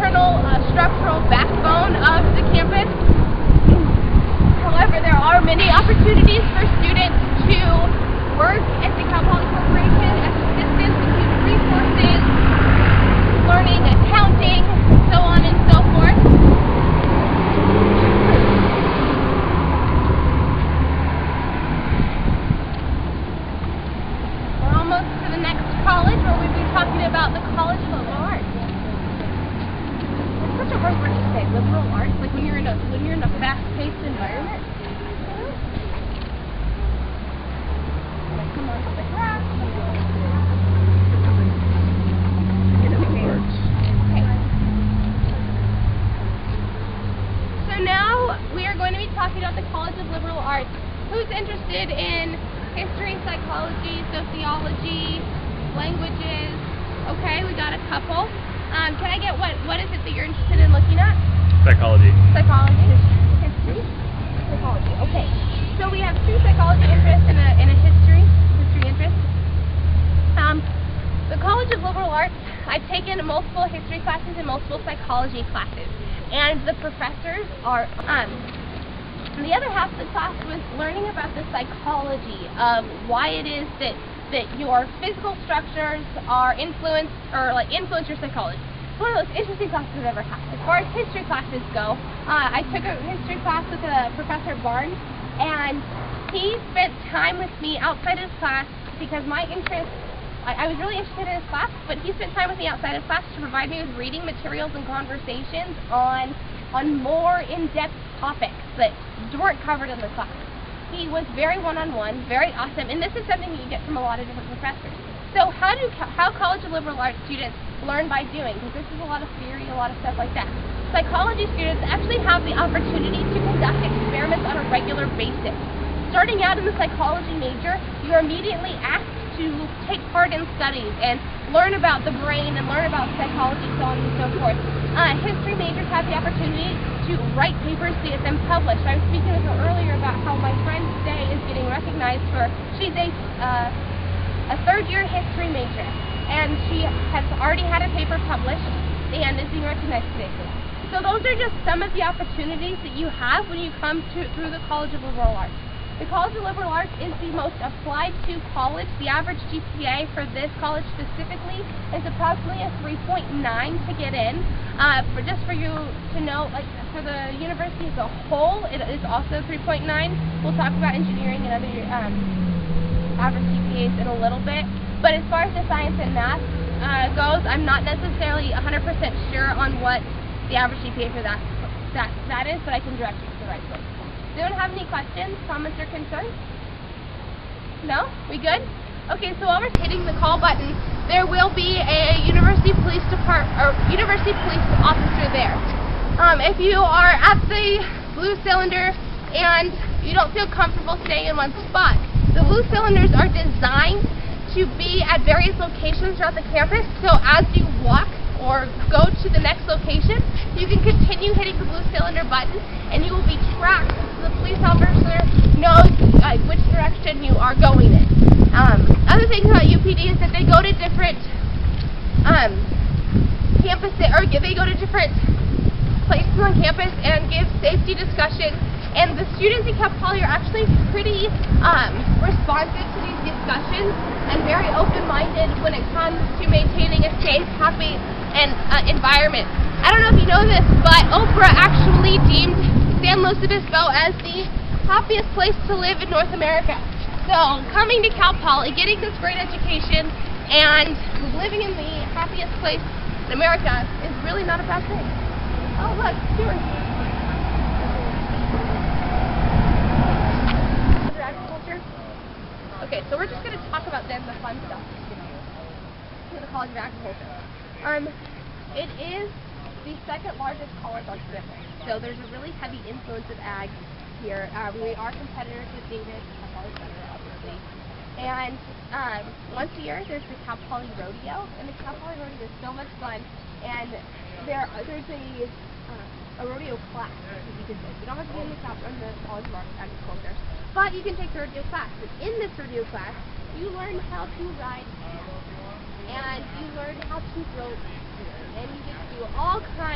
internal structural backbone of the campus. However, there are many opportunities for students to work at the Calpoly Corporation as assistants with human resources, learning accounting, so on and so forth. We're almost to the next college where we'll be talking about the College of Liberal Arts. It's such a hard word to say, liberal arts, like when you're in a fast-paced environment. Come on to the grass. Okay. So now we are going to be talking about the College of Liberal Arts. Who's interested in history, psychology, sociology, languages? Okay, we got a couple. Can I get what is it that you're interested in looking at? Psychology. Psychology? History? Psychology. Okay. So we have two psychology interests and a history interest. The College of Liberal Arts, I've taken multiple history classes and multiple psychology classes. And the professors are, the other half of the class was learning about the psychology of why it is that your physical structures are influence your psychology. It's one of those interesting classes I've ever had. As far as history classes go, I took a history class with Professor Barnes, and he spent time with me outside of class because my interest, I was really interested in his class, but he spent time with me outside of class to provide me with reading materials and conversations on more in-depth topics that weren't covered in the class. He was very one-on-one, very awesome, and this is something you get from a lot of different professors. So how College of Liberal Arts students learn by doing, because this is a lot of theory, a lot of stuff like that. Psychology students actually have the opportunity to conduct experiments on a regular basis. Starting out in the psychology major, you're immediately asked to take part in studies and learn about the brain and learn about psychology, so on and so forth. History majors have the opportunity to write papers to get them published. I was speaking with her earlier about how my friend today is getting recognized for, she's a third-year history major, and she has already had a paper published and is being recognized today for that. So those are just some of the opportunities that you have when you come through the College of Liberal Arts. The College of Liberal Arts is the most applied to college. The average GPA for this college specifically is approximately a 3.9 to get in. Just for you to know, like for the university as a whole, it is also 3.9. We'll talk about engineering and other average GPAs in a little bit. But as far as the science and math goes, I'm not necessarily 100% sure on what the average GPA for that is, but I can direct you to the right place. Does anyone have any questions, comments, or concerns? No? We good? Okay, so while we're hitting the call button, there will be a university police officer there. If you are at the Blue Cylinder and you don't feel comfortable staying in one spot, the Blue Cylinders are designed to be at various locations throughout the campus, so as you walk or go to the next location, you can continue hitting the Blue Cylinder button and you will be tracked so the police officer knows which direction you are going in. Other things about UPD is that they go to different campuses, or they go to different places on campus and give safety discussions, and the students in Calpoly are actually pretty responsive to these discussions and very open-minded when it comes to maintaining a safe, happy, and environment. I don't know if you know this, but Oprah actually deemed San Luis Obispo as the happiest place to live in North America. So coming to Calpoly, getting this great education, and living in the happiest place in America is really not a bad thing. Oh look, Stuart. Agriculture. Okay, so we're just going to talk about then the fun stuff in the College of Agriculture. It is the second largest college on campus, so there's a really heavy influence of ag here. We are competitors with Davis, Calpoly Center, obviously. And once a year, there's the Calpoly Rodeo, and the Calpoly Rodeo is so much fun. And there's a rodeo class, you can say. You don't have to be in the College of Agriculture, but you can take the rodeo class. And in this rodeo class, you learn how to ride and you learn how to rope, and you get to do all kinds